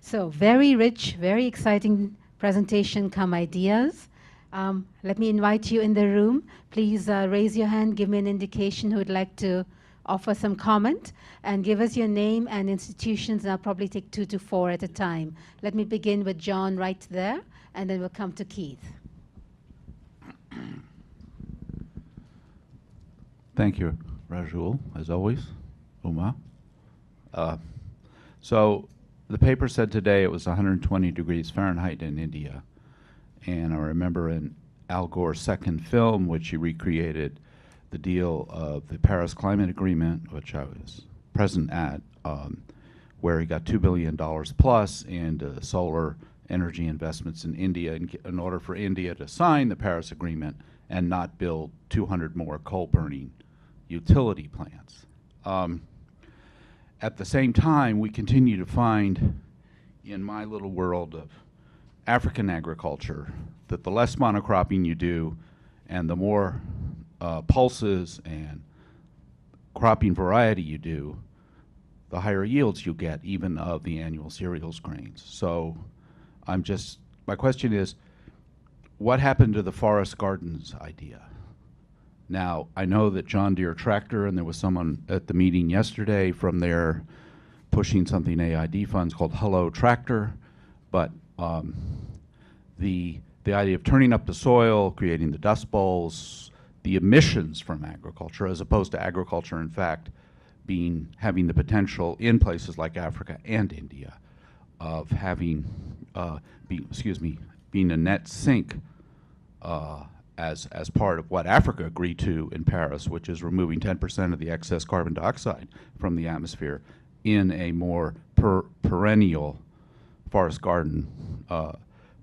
So very rich, very exciting presentation come ideas. Let me invite you in the room. Please raise your hand, give me an indication who would like to offer some comment, and give us your name and institutions, and I'll probably take 2 to 4 at a time. Let me begin with John right there, and then we'll come to Keith. Thank you, Rajul, as always. Uma. So the paper said today it was 120 degrees Fahrenheit in India. And I remember in Al Gore's second film, which he recreated the deal of the Paris Climate Agreement, which I was present at, where he got $2 billion plus into solar energy investments in India in order for India to sign the Paris Agreement and not build 200 more coal-burning utility plants. At the same time, we continue to find in my little world of African agriculture that the less monocropping you do and the more pulses and cropping variety you do, the higher yields you get, even of the annual cereals grains. So my question is, what happened to the forest gardens idea? Now, I know that John Deere Tractor, and there was someone at the meeting yesterday from there pushing something AID funds called Hello Tractor, but the idea of turning up the soil, creating the dust bowls, the emissions from agriculture, as opposed to agriculture, in fact, having the potential in places like Africa and India of having, being a net sink as part of what Africa agreed to in Paris, which is removing 10% of the excess carbon dioxide from the atmosphere in a more perennial forest garden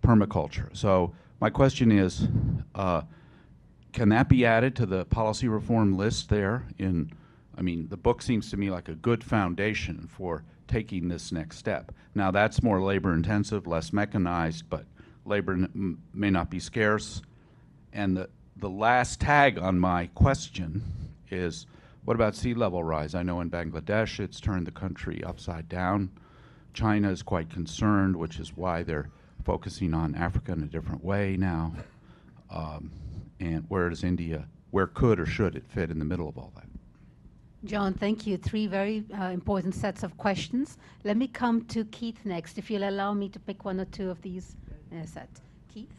permaculture. So my question is, can that be added to the policy reform list there? The book seems to me like a good foundation for taking this next step. Now that's more labor intensive, less mechanized, but labor may not be scarce. And the last tag on my question is, what about sea level rise? I know in Bangladesh it's turned the country upside down. China is quite concerned, which is why they're focusing on Africa in a different way now. And where does India, where could or should it fit in the middle of all that? John, thank you. 3 very important sets of questions. Let me come to Keith next, if you'll allow me to pick 1 or 2 of these in a set. Keith?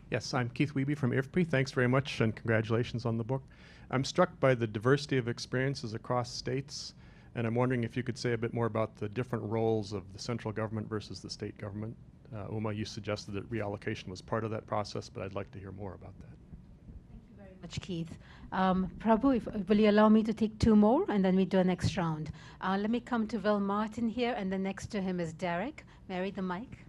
Yes, I'm Keith Wiebe from IFPRI. Thanks very much and congratulations on the book. I'm struck by the diversity of experiences across states, and I'm wondering if you could say a bit more about the different roles of the central government versus the state government. Uma, you suggested that reallocation was part of that process, but I'd like to hear more about that. Thank you very much, Keith. Prabhu, will you allow me to take 2 more, and then we do a next round. Let me come to Will Martin here, and then next to him is Derek. Mary, the mic.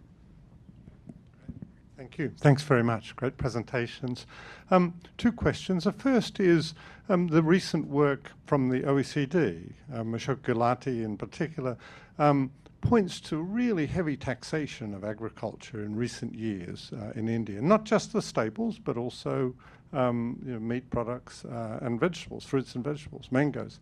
Thank you. Thanks very much. Great presentations. 2 questions. The first is the recent work from the OECD, Ashok Gulati in particular, points to really heavy taxation of agriculture in recent years in India. Not just the staples, but also meat products and vegetables, fruits and vegetables, mangoes.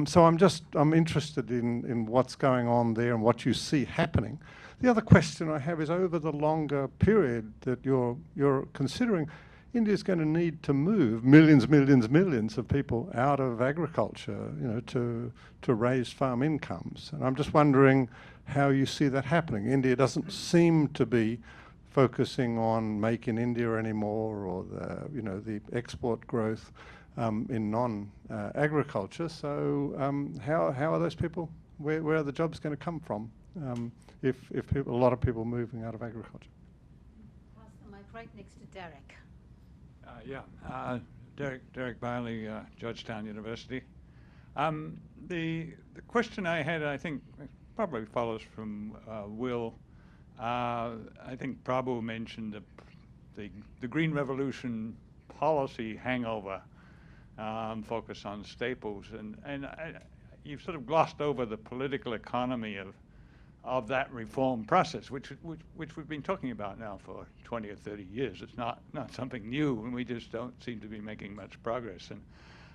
So I'm interested in what's going on there and what you see happening. The other question I have is, over the longer period that you're considering, India is going to need to move millions of people out of agriculture, to raise farm incomes. And I'm just wondering how you see that happening. India doesn't seem to be focusing on Make in India anymore, or the export growth in non-agriculture. So how are those people? Where are the jobs going to come from? If a lot of people moving out of agriculture. Pass the mic right next to Derek. Derek Bailey, Georgetown University. The question I had, I think, probably follows from Will. I think Prabhu mentioned the Green Revolution policy hangover, focus on staples, and you've sort of glossed over the political economy of that reform process, which we've been talking about now for 20 or 30 years. It's not something new, and we just don't seem to be making much progress. And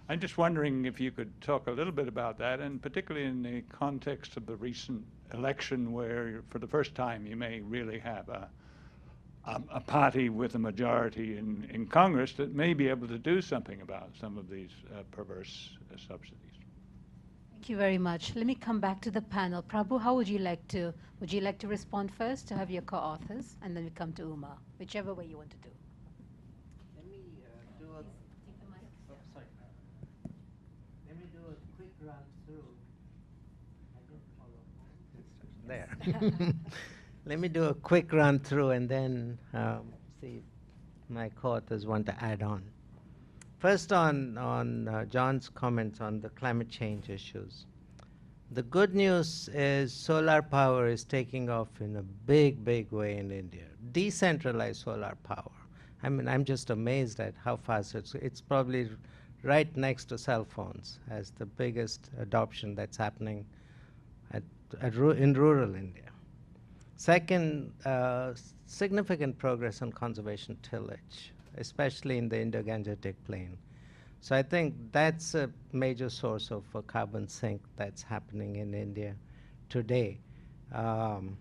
I'm just wondering if you could talk a little bit about that, and particularly in the context of the recent election where, for the first time, you may really have a party with a majority in Congress that may be able to do something about some of these perverse subsidies. Thank you very much. Let me come back to the panel. Prabhu, how would you like to respond first, to have your co-authors, and then we come to Uma, whichever way you want to do. Let me do a. Take the mic. Oh, sorry. Let me do a quick run through. I didn't follow. There. Let me do a quick run through and then see if my co-authors want to add on. First, on John's comments on the climate change issues. The good news is solar power is taking off in a big, big way in India. Decentralized solar power. I mean, I'm just amazed at how fast it's probably right next to cell phones as the biggest adoption that's happening in rural India. Second, significant progress on conservation tillage, especially in the Indo-Gangetic Plain. So I think that's a major source of a carbon sink that's happening in India today. On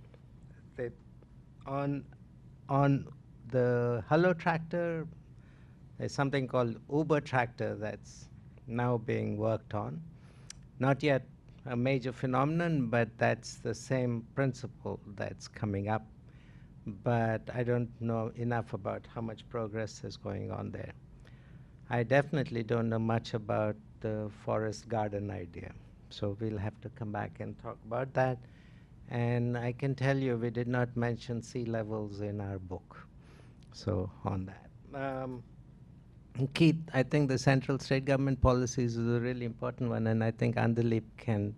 the Hello tractor, there's something called Uber tractor that's now being worked on. Not yet a major phenomenon, but that's the same principle that's coming up. But I don't know enough about how much progress is going on there. I definitely don't know much about the forest garden idea. So we'll have to come back and talk about that. And I can tell you we did not mention sea levels in our book. So on that. Keith, I think the central state government policies is a really important one, and I think Andaleeb can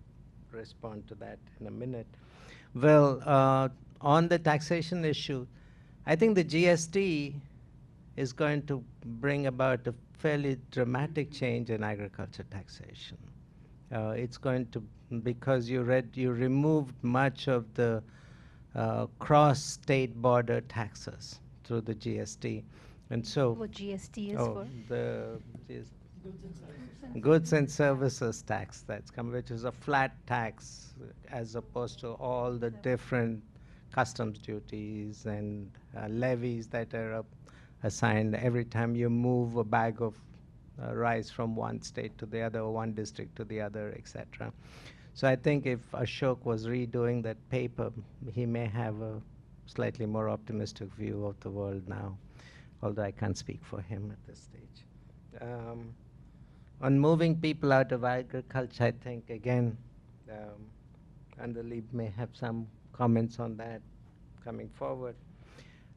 respond to that in a minute. Well, on the taxation issue, I think the GST is going to bring about a fairly dramatic change in agriculture taxation. It's going to, because you removed much of the cross-state border taxes through the GST. And so What GST is for? The goods and services tax that's come, which is a flat tax as opposed to all the different customs duties and levies that are assigned every time you move a bag of rice from one state to the other, or one district to the other, etc. So I think if Ashok was redoing that paper, he may have a slightly more optimistic view of the world now, although I can't speak for him at this stage. On moving people out of agriculture, I think, again, Andaleeb may have some comments on that coming forward.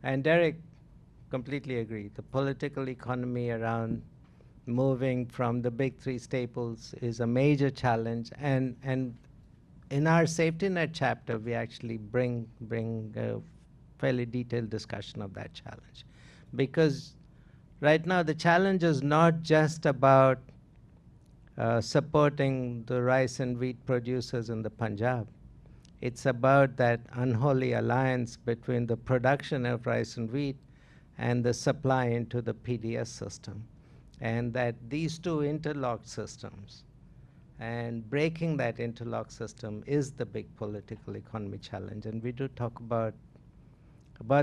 And Derek, completely agree. The political economy around moving from the big three staples is a major challenge. And in our safety net chapter, we actually bring a fairly detailed discussion of that challenge. Because right now the challenge is not just about supporting the rice and wheat producers in the Punjab. It's about that unholy alliance between the production of rice and wheat and the supply into the PDS system. And that these two interlocked systems, and breaking that interlocked system is the big political economy challenge. And we do talk about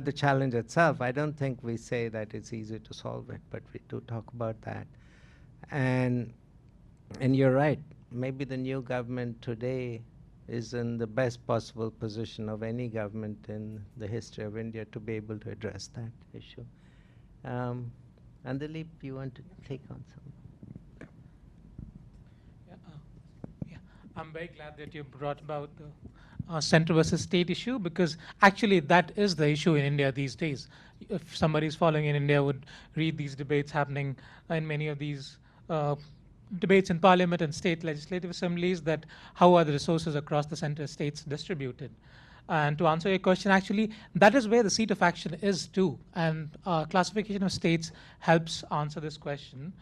the challenge itself. I don't think we say that it's easy to solve it, but we do talk about that. And you're right, maybe the new government today is in the best possible position of any government in the history of India to be able to address that issue. Andaleeb, you want to take on some? Yeah, I'm very glad that you brought about the center versus state issue, because actually that is the issue in India these days. If somebody's following in India would read these debates happening in many of these debates in parliament and state legislative assemblies, that how are the resources across the center states distributed. And to answer your question, actually, that is where the seat of action is too. And classification of states helps answer this question.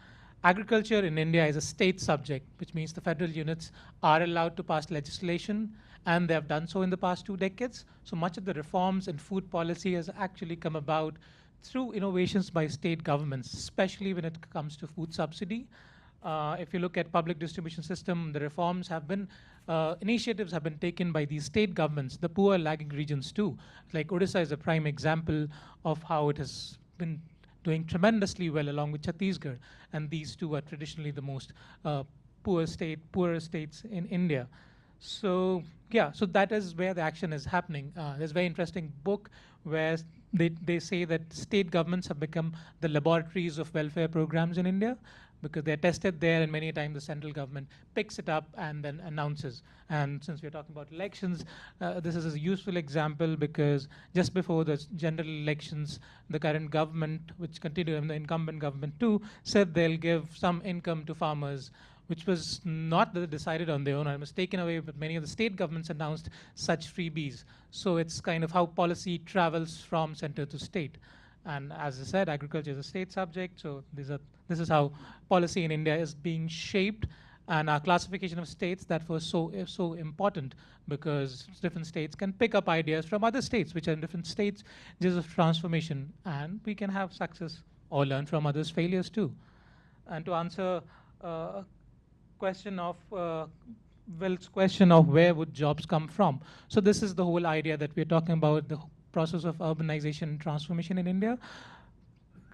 Agriculture in India is a state subject, which means the federal units are allowed to pass legislation, and they have done so in the past 2 decades. So much of the reforms in food policy has actually come about through innovations by state governments, especially when it comes to food subsidy. If you look at public distribution system, the reforms have been, initiatives have been taken by these state governments, the poor lagging regions too. Like Odisha is a prime example of how it has been doing tremendously well along with Chhattisgarh. And these two are traditionally the most poorer states in India. So yeah, so that is where the action is happening. There's a very interesting book where they say that state governments have become the laboratories of welfare programs in India, because they're tested there, and many times the central government picks it up and then announces. And since we're talking about elections, this is a useful example, because just before the general elections, the current government, which continued, and the incumbent government too, said they'll give some income to farmers, which was not decided on their own. It was taken away, but many of the state governments announced such freebies. So it's kind of how policy travels from center to state. And as I said, agriculture is a state subject, so this is how policy in India is being shaped. And our classification of states, that was so important, because different states can pick up ideas from other states, which are in different stages of transformation, and we can have success or learn from others' failures too. And to answer question of Will's question of where would jobs come from. So this is the whole idea that we're talking about, the process of urbanization and transformation in India.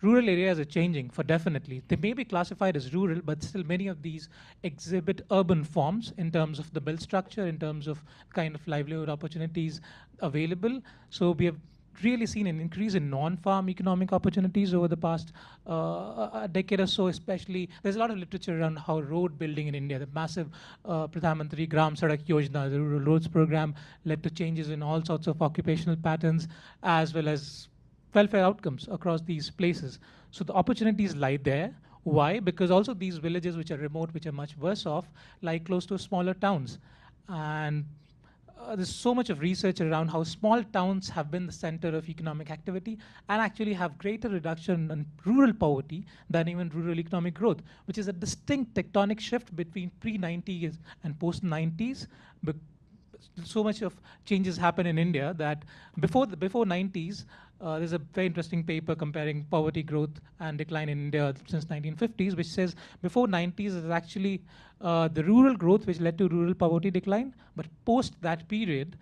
Rural areas are changing for definitely. They may be classified as rural, but still many of these exhibit urban forms in terms of the build structure, in terms of kind of livelihood opportunities available. So we have really seen an increase in non-farm economic opportunities over the past a decade or so, especially. There's a lot of literature around how road building in India, the massive Pradhan Mantri Gram Sadak Yojana, the rural roads program, led to changes in all sorts of occupational patterns, as well as welfare outcomes across these places. So the opportunities lie there. Why? Because also these villages which are remote, which are much worse off, lie close to smaller towns. And there's so much of research around how small towns have been the center of economic activity and actually have greater reduction in rural poverty than even rural economic growth, which is a distinct tectonic shift between pre-90s and post-90s. So much of changes happen in India that before 90s, there's a very interesting paper comparing poverty growth and decline in India since 1950s, which says before 90s is actually the rural growth which led to rural poverty decline, but post that period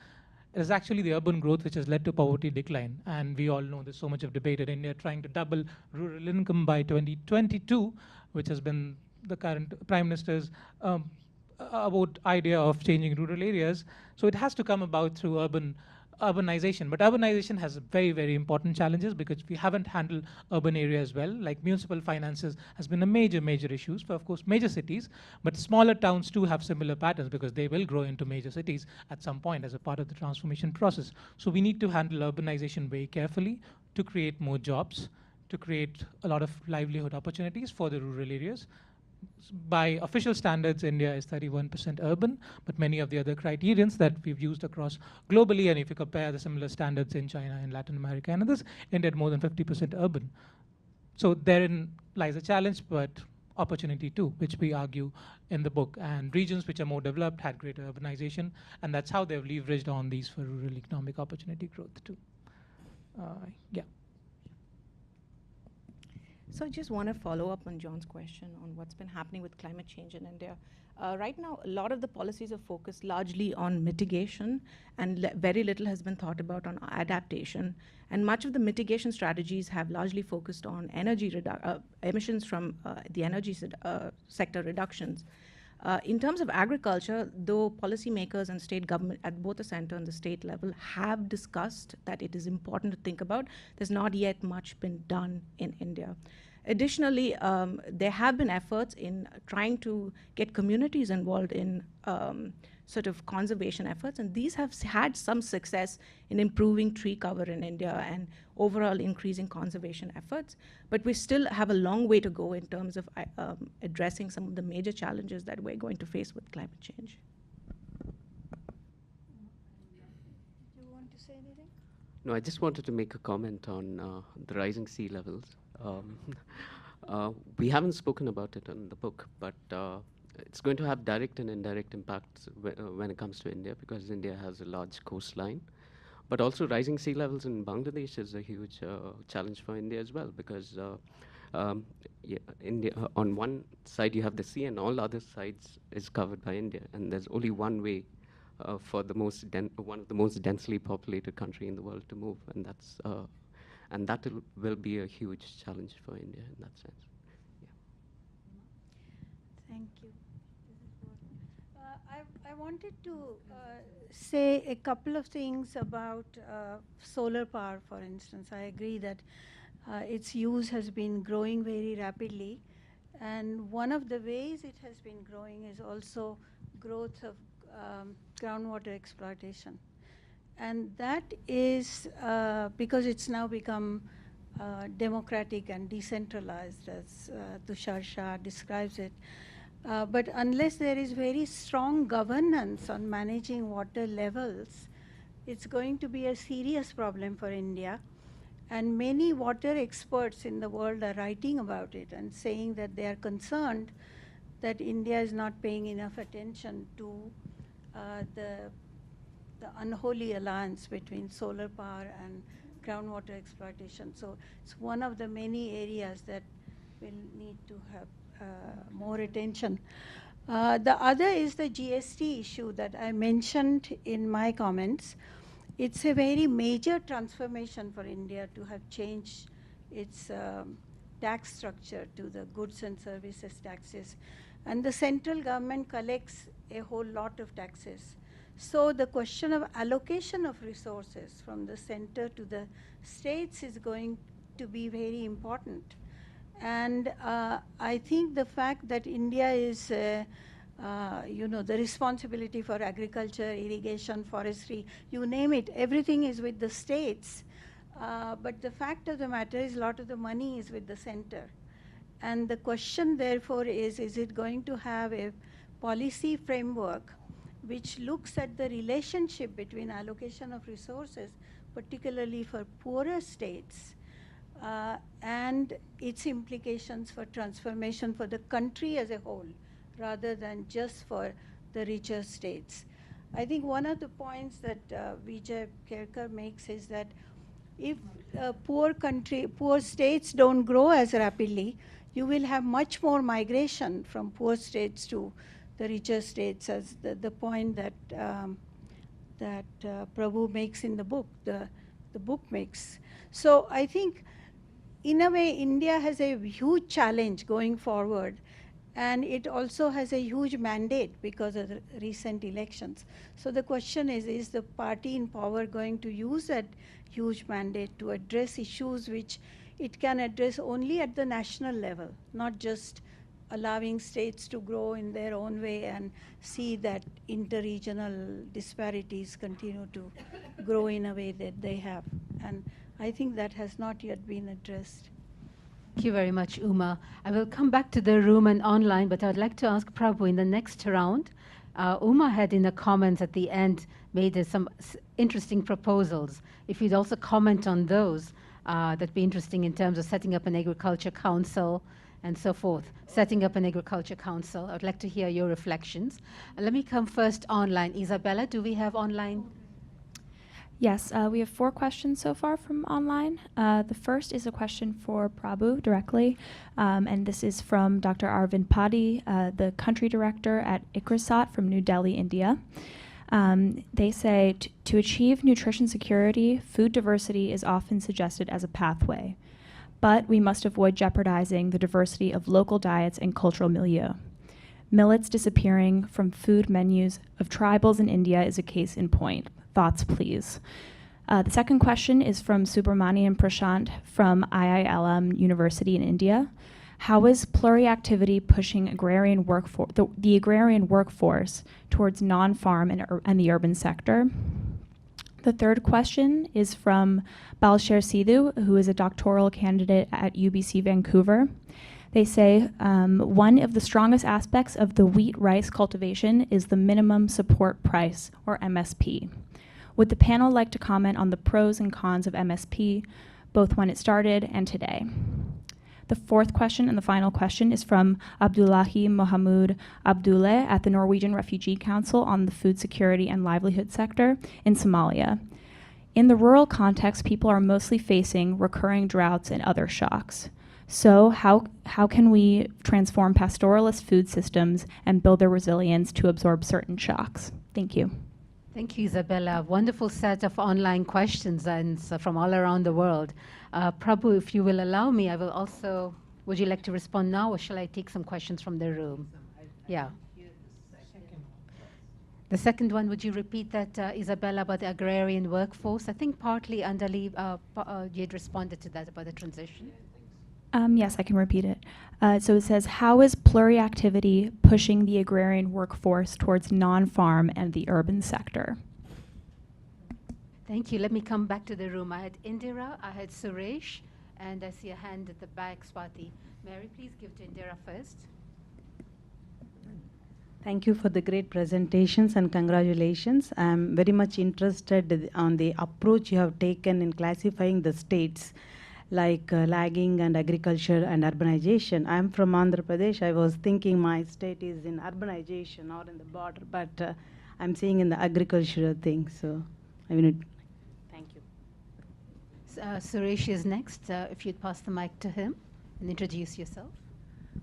it is actually the urban growth which has led to poverty decline. And we all know there's so much of debate in India trying to double rural income by 2022, which has been the current Prime Minister's about idea of changing rural areas. So it has to come about through urbanization. But urbanization has very, very important challenges, because we haven't handled urban areas well. Like municipal finances has been a major issues for, of course, major cities. But smaller towns too have similar patterns, because they will grow into major cities at some point as a part of the transformation process. So we need to handle urbanization very carefully to create more jobs, to create a lot of livelihood opportunities for the rural areas. By official standards, India is 31% urban, but many of the other criterions that we've used across globally, and if you compare the similar standards in China and Latin America and others, India more than 50% urban. So therein lies a challenge, but opportunity too, which we argue in the book. And regions which are more developed had greater urbanization, and that's how they've leveraged on these for rural economic opportunity growth too. Yeah. So I just want to follow up on John's question on what's been happening with climate change in India. Right now, a lot of the policies are focused largely on mitigation, and very little has been thought about on adaptation. And much of the mitigation strategies have largely focused on energy emissions from the energy sector reductions. In terms of agriculture, though policymakers and state government at both the center and the state level have discussed that it is important to think about, there's not yet much been done in India. Additionally, there have been efforts in trying to get communities involved in sort of conservation efforts, and these have had some success in improving tree cover in India and overall increasing conservation efforts. But we still have a long way to go in terms of addressing some of the major challenges that we're going to face with climate change. Do you want to say anything? No, I just wanted to make a comment on the rising sea levels. We haven't spoken about it in the book, but it's going to have direct and indirect impacts when it comes to India, because India has a large coastline. But also rising sea levels in Bangladesh is a huge challenge for India as well, because India, on one side you have the sea, and all other sides is covered by India, and there's only one way for the one of the most densely populated country in the world to move, and that will be a huge challenge for India in that sense. Thank you. I wanted to say a couple of things about solar power, for instance. I agree that its use has been growing very rapidly, and one of the ways it has been growing is also growth of groundwater exploitation. And that is because it's now become democratic and decentralized, as Tushar Shah describes it. But unless there is very strong governance on managing water levels, it's going to be a serious problem for India. And many water experts in the world are writing about it and saying that they are concerned that India is not paying enough attention to the unholy alliance between solar power and groundwater exploitation. So it's one of the many areas that will need to have more attention. The other is the GST issue that I mentioned in my comments. It's a very major transformation for India to have changed its tax structure to the goods and services taxes. And the central government collects a whole lot of taxes. So the question of allocation of resources from the center to the states is going to be very important. And I think the fact that India is, the responsibility for agriculture, irrigation, forestry, you name it, everything is with the states. But the fact of the matter is a lot of the money is with the center. And the question therefore is it going to have a policy framework which looks at the relationship between allocation of resources, particularly for poorer states, and its implications for transformation for the country as a whole, rather than just for the richer states. I think one of the points that Vijay Kerkar makes is that if poor states don't grow as rapidly, you will have much more migration from poor states to the richer states, as the point that Prabhu makes in the book, the book makes. So I think, in a way, India has a huge challenge going forward, and it also has a huge mandate because of the recent elections. So the question is the party in power going to use that huge mandate to address issues which it can address only at the national level, not just allowing states to grow in their own way and see that interregional disparities continue to grow in a way that they have. And I think that has not yet been addressed. Thank you very much, Uma. I will come back to the room and online, but I'd like to ask Prabhu in the next round. Uma had in the comments at the end made some interesting proposals. If you'd also comment on those, that'd be interesting in terms of setting up an agriculture council and so forth. Setting up an agriculture council. I'd like to hear your reflections. Let me come first online. Isabella, do we have online? Yes, we have 4 questions so far from online. The first is a question for Prabhu directly, and this is from Dr. Arvind Padi, the country director at IFPRI from New Delhi, India. They say, to achieve nutrition security, food diversity is often suggested as a pathway, but we must avoid jeopardizing the diversity of local diets and cultural milieu. Millets disappearing from food menus of tribals in India is a case in point. Thoughts, please. The second question is from Subramanian Prashant from IILM University in India. How is pluriactivity pushing agrarian the agrarian workforce towards non-farm and the urban sector? The third question is from Balsher Sidhu, who is a doctoral candidate at UBC Vancouver. They say, one of the strongest aspects of the wheat-rice cultivation is the minimum support price, or MSP. Would the panel like to comment on the pros and cons of MSP, both when it started and today? The fourth question and the final question is from Abdullahi Mohamud Abdullah at the Norwegian Refugee Council on the food security and livelihood sector in Somalia. In the rural context, people are mostly facing recurring droughts and other shocks. So how can we transform pastoralist food systems and build their resilience to absorb certain shocks? Thank you. Thank you, Isabella. Wonderful set of online questions and from all around the world. Prabhu, if you will allow me, I will also, would you like to respond now or shall I take some questions from the room? Yeah. The second one, would you repeat that, Isabella, about the agrarian workforce? I think partly Andaleeb, you had responded to that about the transition. Yes, I can repeat it. So it says, how is pluriactivity pushing the agrarian workforce towards non-farm and the urban sector? Thank you. Let me come back to the room. I had Indira, I had Suresh, and I see a hand at the back, Swati. Mary, please give to Indira first. Thank you for the great presentations and congratulations. I'm very much interested on the approach you have taken in classifying the states like lagging and agriculture and urbanization. I'm from Andhra Pradesh. I was thinking my state is in urbanization or in the border, but I'm seeing in the agricultural thing. So I mean, thank you. Suresh is next. If you'd pass the mic to him and introduce yourself.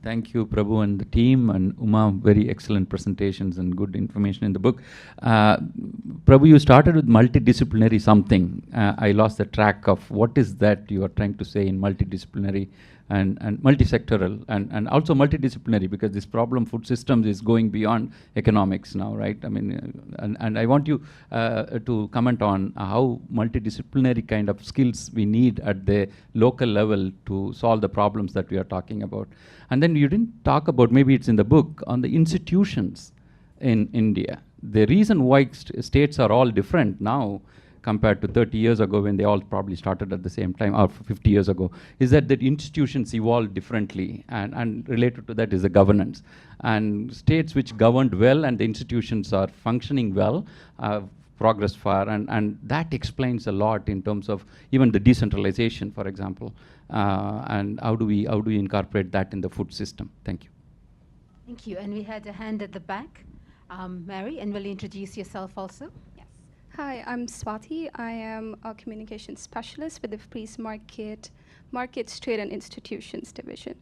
Thank you, Prabhu and the team, and Uma, very excellent presentations and good information in the book. Prabhu, you started with multidisciplinary something. I lost the track of what is that you are trying to say in multidisciplinary and multisectoral and also multidisciplinary, because this problem food systems is going beyond economics now, right? I mean, and I want you to comment on how multidisciplinary kind of skills we need at the local level to solve the problems that we are talking about. And then you didn't talk about, maybe it's in the book, on the institutions in India. The reason why states are all different now compared to 30 years ago when they all probably started at the same time, or 50 years ago, is that the institutions evolved differently, and related to that is the governance. And states which governed well and the institutions are functioning well, progress far, and that explains a lot in terms of even the decentralization, for example, and how do we incorporate that in the food system? Thank you. Thank you. And we had a hand at the back. Mary, and will you introduce yourself also? Yes. Hi, I'm Swati. I am a communication specialist with the IFPRI's Markets, Trade and Institutions Division.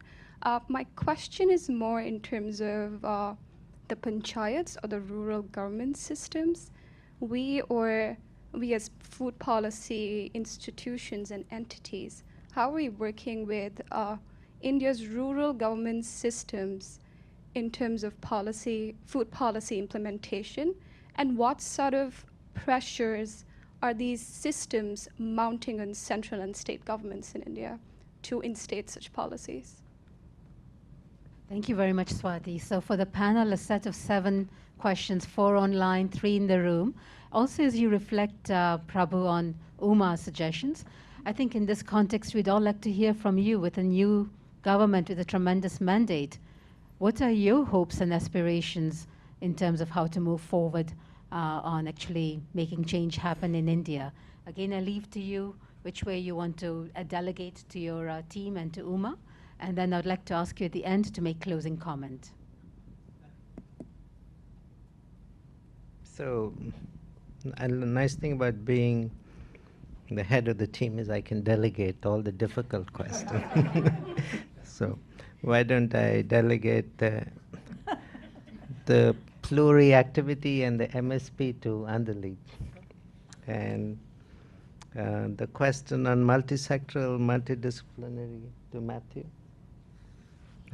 My question is more in terms of the panchayats or the rural government systems. We as food policy institutions and entities, how are we working with India's rural government systems in terms of food policy implementation, and what sort of pressures are these systems mounting on central and state governments in India to instate such policies? Thank you very much, Swati. So for the panel, a set of 7 questions, 4 online, 3 in the room. Also, as you reflect, Prabhu, on Uma's suggestions, I think in this context, we'd all like to hear from you with a new government with a tremendous mandate. What are your hopes and aspirations in terms of how to move forward on actually making change happen in India? Again, I leave to you which way you want to delegate to your team and to Uma. And then I'd like to ask you at the end to make closing comment. So, the nice thing about being the head of the team is I can delegate all the difficult questions. So, why don't I delegate the pluriactivity and the MSP to Andaleeb? And the question on multisectoral, multidisciplinary to Matthew.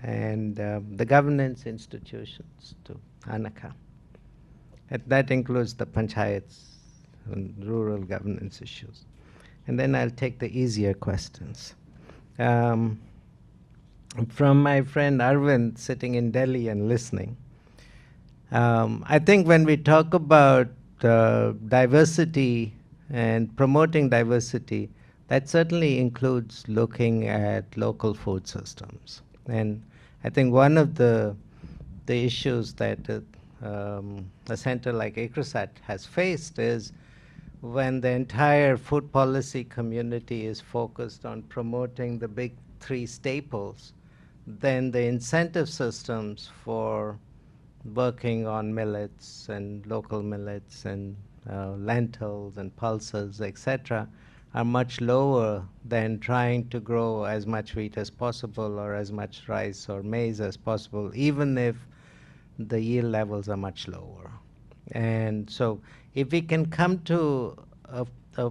And the governance institutions to Anaka. And that includes the panchayats and rural governance issues. And then I'll take the easier questions. From my friend Arvind sitting in Delhi and listening, I think when we talk about diversity and promoting diversity, that certainly includes looking at local food systems. And I think one of the issues that a center like ICRISAT has faced is when the entire food policy community is focused on promoting the big 3 staples, then the incentive systems for working on millets and local millets and lentils and pulses, etc., are much lower than trying to grow as much wheat as possible or as much rice or maize as possible, even if the yield levels are much lower. And so if we can come to a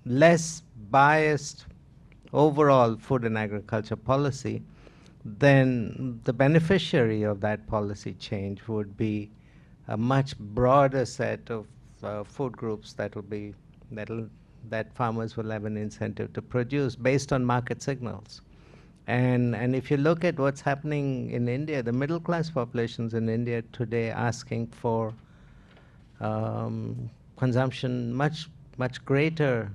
less biased overall food and agriculture policy, then the beneficiary of that policy change would be a much broader set of food groups that farmers will have an incentive to produce based on market signals. And if you look at what's happening in India, the middle class populations in India today asking for consumption, much greater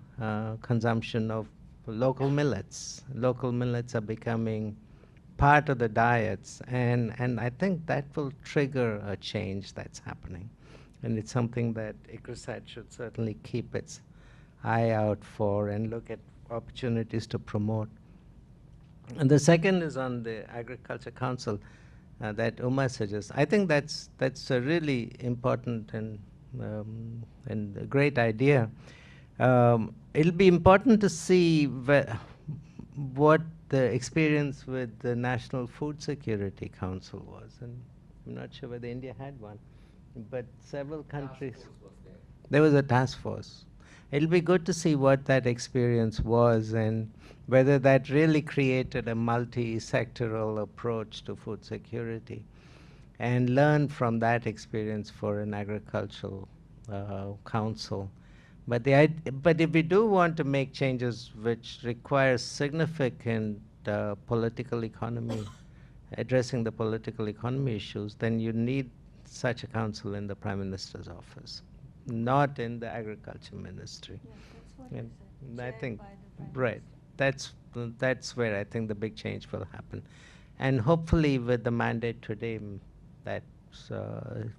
consumption of local millets. Local millets are becoming part of the diets, and I think that will trigger a change that's happening. And it's something that ICRISAT should certainly keep its eye out for and look at opportunities to promote. And the second is on the Agriculture Council that Uma suggests. I think that's a really important and a great idea. It'll be important to see what the experience with the National Food Security Council was, and I'm not sure whether India had one, but several countries. There was a task force. It'll be good to see what that experience was and whether that really created a multi-sectoral approach to food security, and learn from that experience for an agricultural council. But if we do want to make changes which require significant political economy, addressing the political economy issues, then you need such a council in the Prime Minister's office, not in the Agriculture Ministry. Yeah, that's what And you said, I chaired think, by the Prime right, that's where I think the big change will happen. And hopefully with the mandate today,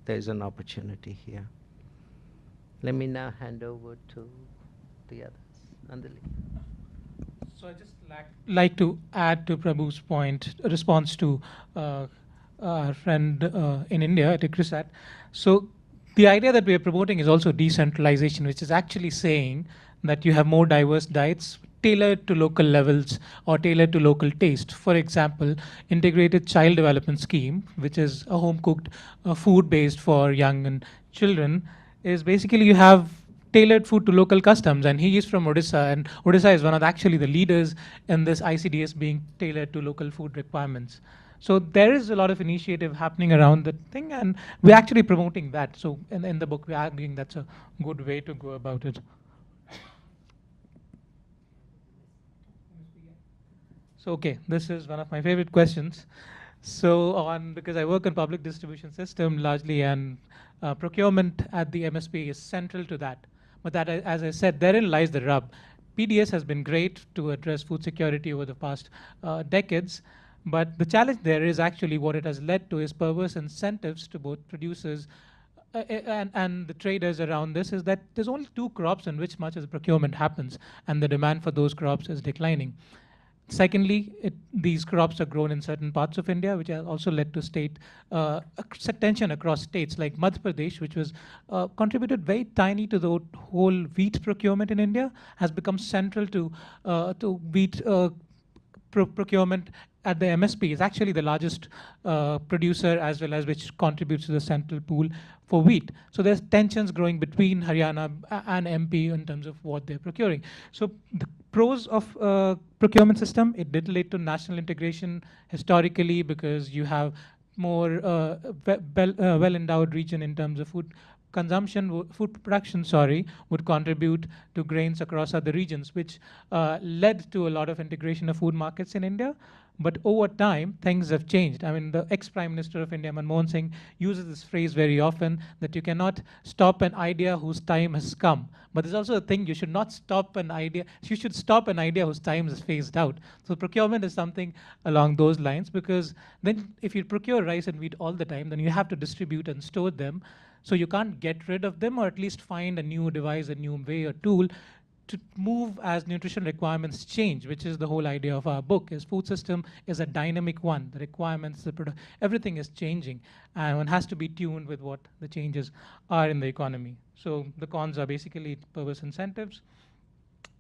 there's an opportunity here. Let me now hand over to the others. Andaleeb. So I just like to add to Prabhu's point, a response to our friend in India at ICRISAT. So the idea that we are promoting is also decentralization, which is actually saying that you have more diverse diets tailored to local levels or tailored to local taste. For example, integrated child development scheme, which is a home-cooked food based for young and children, is basically you have tailored food to local customs, and he is from Odisha, and Odisha is one of actually the leaders in this ICDS being tailored to local food requirements. So there is a lot of initiative happening around the thing, and we're actually promoting that. So in the book, we're arguing that's a good way to go about it. So okay, this is one of my favorite questions. So because I work in public distribution system largely, and procurement at the MSP is central to that. But that, as I said, therein lies the rub. PDS has been great to address food security over the past decades, but the challenge there is actually what it has led to is perverse incentives to both producers and the traders around this, is that there's only 2 crops in which much of the procurement happens, and the demand for those crops is declining. Secondly, these crops are grown in certain parts of India, which has also led to state tension across states like Madhya Pradesh, which was contributed very tiny to the whole wheat procurement in India, has become central to wheat procurement at the MSP. Is actually the largest producer, as well as which contributes to the central pool for wheat. So there's tensions growing between Haryana and MP in terms of what they're procuring. So the pros of procurement system, it did lead to national integration historically, because you have more well-endowed region in terms of food consumption, food production, would contribute to grains across other regions, which led to a lot of integration of food markets in India. But over time, things have changed. I mean, the ex-Prime Minister of India, Manmohan Singh, uses this phrase very often, that you cannot stop an idea whose time has come. But there's also a thing, you should not stop an idea, you should stop an idea whose time is phased out. So procurement is something along those lines, because then if you procure rice and wheat all the time, then you have to distribute and store them. So you can't get rid of them, or at least find a new device, a new way or tool to move as nutrition requirements change, which is the whole idea of our book. Is food system is a dynamic one. The requirements, everything is changing, and one has to be tuned with what the changes are in the economy. So the cons are basically perverse incentives.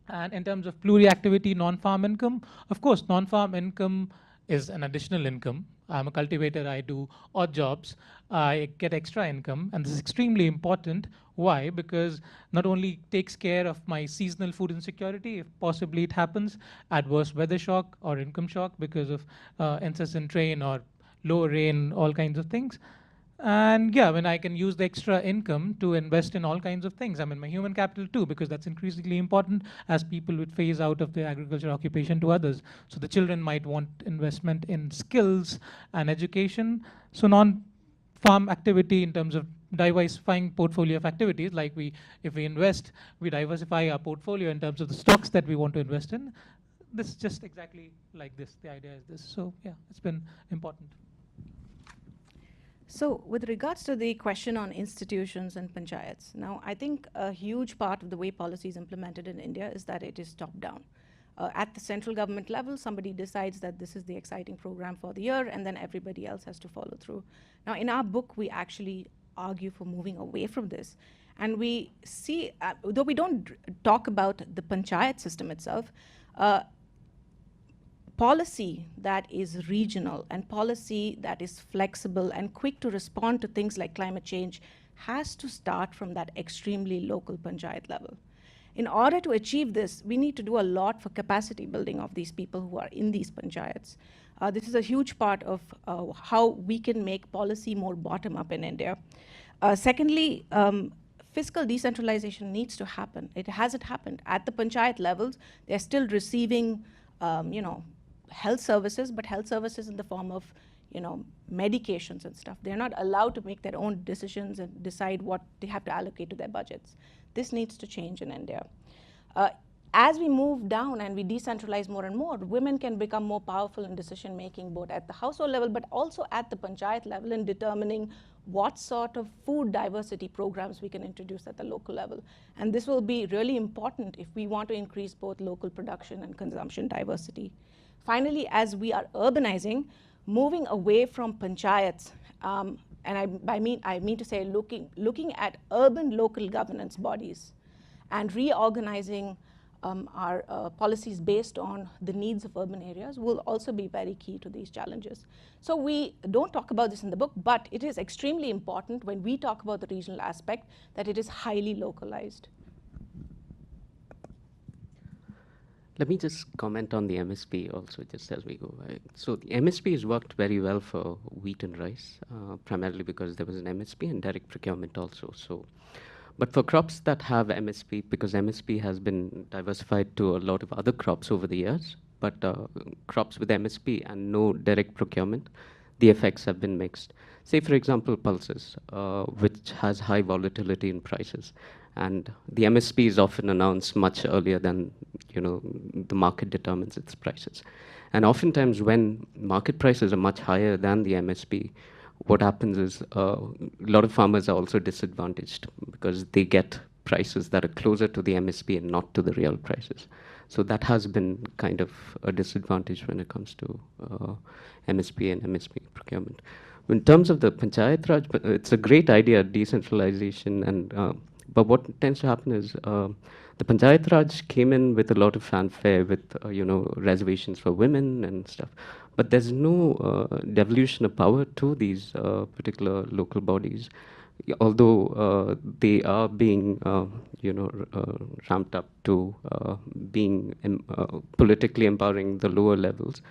And in terms of pluriactivity, non-farm income, of course, non-farm income is an additional income. I'm a cultivator, I do odd jobs, I get extra income, and this is extremely important. Why? Because not only takes care of my seasonal food insecurity, if possibly it happens, adverse weather shock or income shock because of incessant rain or low rain, all kinds of things. And yeah, when I can use the extra income to invest in all kinds of things. I mean, my human capital too, because that's increasingly important as people would phase out of the agriculture occupation to others. So the children might want investment in skills and education. So non-farm activity in terms of diversifying portfolio of activities, like if we invest, we diversify our portfolio in terms of the stocks that we want to invest in. This is just exactly like this. The idea is this. So yeah, it's been important. So with regards to the question on institutions and panchayats, now I think a huge part of the way policy is implemented in India is that it is top-down. At the central government level, somebody decides that this is the exciting program for the year, and then everybody else has to follow through. Now in our book, we actually argue for moving away from this. And we see, though we don't talk about the panchayat system itself, policy that is regional and policy that is flexible and quick to respond to things like climate change has to start from that extremely local panchayat level. In order to achieve this, we need to do a lot for capacity building of these people who are in these panchayats. This is a huge part of how we can make policy more bottom-up in India. Secondly, fiscal decentralization needs to happen. It hasn't happened. At the panchayat levels, they're still receiving health services, but health services in the form of, medications and stuff. They're not allowed to make their own decisions and decide what they have to allocate to their budgets. This needs to change in India. As we move down and we decentralize more and more, women can become more powerful in decision making, both at the household level, but also at the panchayat level in determining what sort of food diversity programs we can introduce at the local level. And this will be really important if we want to increase both local production and consumption diversity. Finally, as we are urbanizing, moving away from panchayats, and I mean to say looking at urban local governance bodies and reorganizing our policies based on the needs of urban areas will also be very key to these challenges. So we don't talk about this in the book, but it is extremely important when we talk about the regional aspect that it is highly localized. Let me just comment on the MSP also, just as we go. So the MSP has worked very well for wheat and rice, primarily because there was an MSP and direct procurement also. So, but for crops that have MSP, because MSP has been diversified to a lot of other crops over the years, but crops with MSP and no direct procurement, the effects have been mixed. Say, for example, pulses, which has high volatility in prices. And the MSP is often announced much earlier than the market determines its prices. And oftentimes when market prices are much higher than the MSP, what happens is a lot of farmers are also disadvantaged because they get prices that are closer to the MSP and not to the real prices. So that has been kind of a disadvantage when it comes to MSP and MSP procurement. In terms of the Panchayat Raj, it's a great idea, decentralization, and but what tends to happen is the Panchayat Raj came in with a lot of fanfare, with reservations for women and stuff. But there's no devolution of power to these particular local bodies, although they are being ramped up to being politically empowering the lower levels.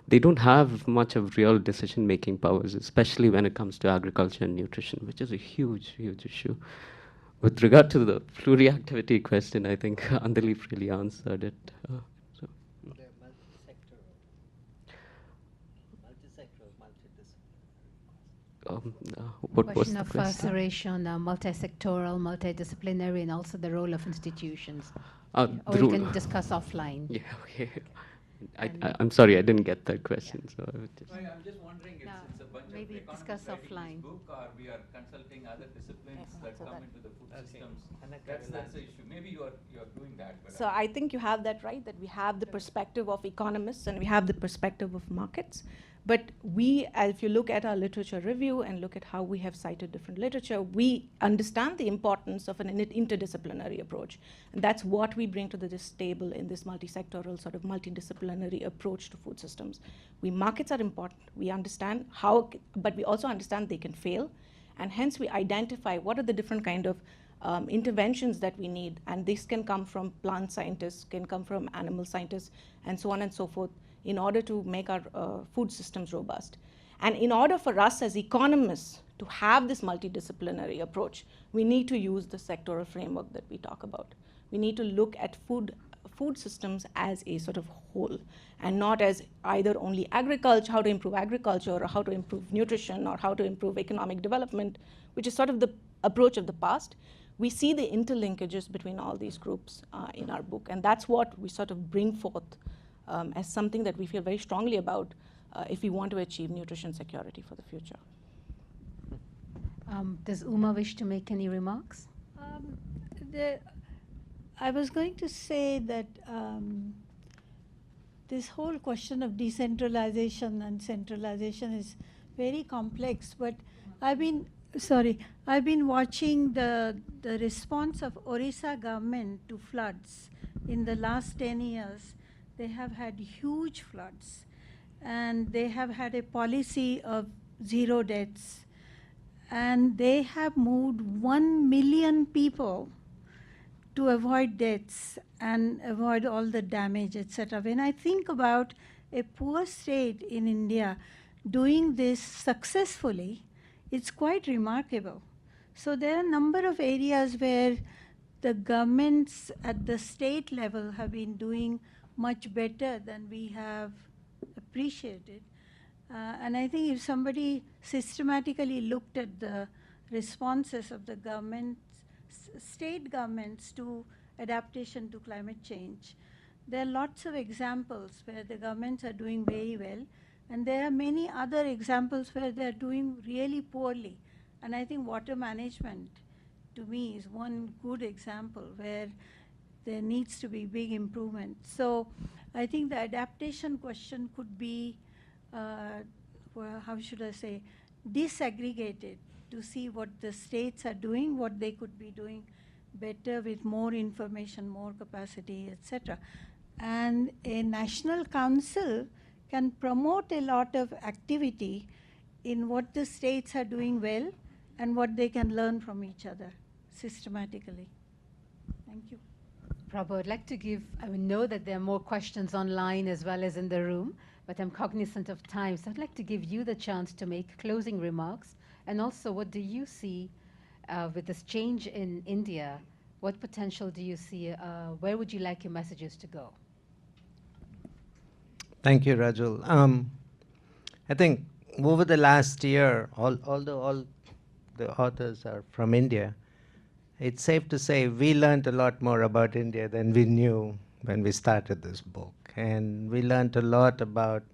They don't have much of real decision-making powers, especially when it comes to agriculture and nutrition, which is a huge, huge issue. With regard to the pluriactivity question, I think Andaleeb really answered it. What was the question? Suresh, multi-sectoral, multidisciplinary, and also the role of institutions. Or we can discuss offline. Yeah, okay. I'm sorry, I didn't get that question. Yeah. So I would just I'm just wondering if it's a bunch maybe of discuss economists writing offline. this book, or we are consulting other disciplines that come into the food systems. That's the issue. Maybe you're doing that. But So I think you have that right, that we have the perspective of economists and we have the perspective of markets. But if you look at our literature review and look at how we have cited different literature, we understand the importance of an interdisciplinary approach. And that's what we bring to this table in this multi-sectoral sort of multidisciplinary approach to food systems. Markets are important. We understand how, but we also understand they can fail. And hence we identify what are the different kind of interventions that we need. And this can come from plant scientists, can come from animal scientists, and so on and so forth, in order to make our food systems robust. And in order for us as economists to have this multidisciplinary approach, we need to use the sectoral framework that we talk about. We need to look at food systems as a sort of whole, and not as either only agriculture, how to improve agriculture, or how to improve nutrition, or how to improve economic development, which is sort of the approach of the past. We see the interlinkages between all these groups in our book, and that's what we sort of bring forth as something that we feel very strongly about if we want to achieve nutrition security for the future. Does Uma wish to make any remarks? I was going to say that this whole question of decentralization and centralization is very complex, but I've been watching the response of Orissa government to floods in the last 10 years. They have had huge floods, and they have had a policy of zero deaths, and they have moved 1 million people to avoid deaths and avoid all the damage, etc. When I think about a poor state in India doing this successfully, it's quite remarkable. So there are a number of areas where the governments at the state level have been doing much better than we have appreciated. And I think if somebody systematically looked at the responses of the governments, state governments to adaptation to climate change, there are lots of examples where the governments are doing very well, and there are many other examples where they're doing really poorly. And I think water management, to me, is one good example where there needs to be big improvement. So I think the adaptation question could be, how should I say, disaggregated to see what the states are doing, what they could be doing better with more information, more capacity, etc. And a national council can promote a lot of activity in what the states are doing well and what they can learn from each other systematically. Thank you. Prabhu, I'd like to give, I know that there are more questions online as well as in the room, but I'm cognizant of time, so I'd like to give you the chance to make closing remarks. And also, what do you see with this change in India? What potential do you see? Where would you like your messages to go? Thank you, Rajul. I think over the last year, although all the authors are from India, it's safe to say we learned a lot more about India than we knew when we started this book. And we learned a lot about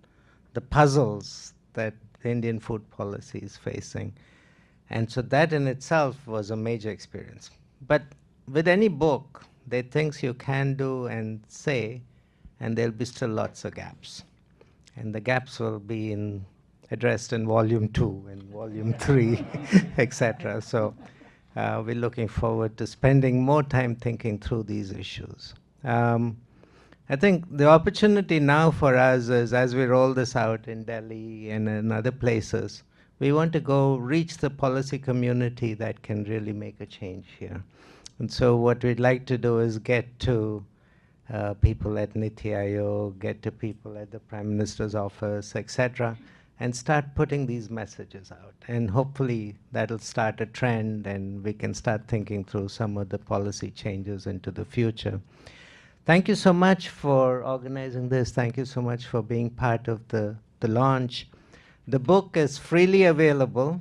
the puzzles that the Indian food policy is facing. And so that in itself was a major experience. But with any book, there are things you can do and say, and there'll be still lots of gaps. And the gaps will be addressed in volume 2 and volume 3, etc. So we're looking forward to spending more time thinking through these issues. I think the opportunity now for us is, as we roll this out in Delhi and in other places, we want to go reach the policy community that can really make a change here. And so what we'd like to do is get to people at Niti Aayog, get to people at the Prime Minister's office, etc., and start putting these messages out. And hopefully that'll start a trend, and we can start thinking through some of the policy changes into the future. Thank you so much for organizing this. Thank you so much for being part of the launch. The book is freely available.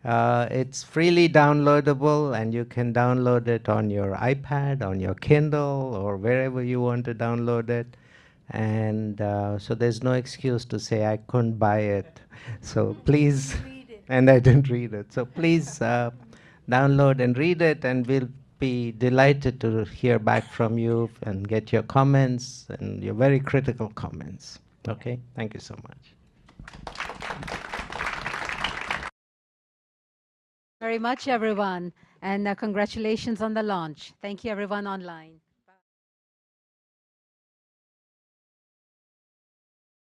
It's freely downloadable, and you can download it on your iPad, on your Kindle, or wherever you want to download it. And so there's no excuse to say I couldn't buy it. So please, and I didn't read it. So please download and read it, and we'll be delighted to hear back from you and get your comments and your very critical comments. Okay, thank you so much. Very much, everyone, and congratulations on the launch. Thank you, everyone online.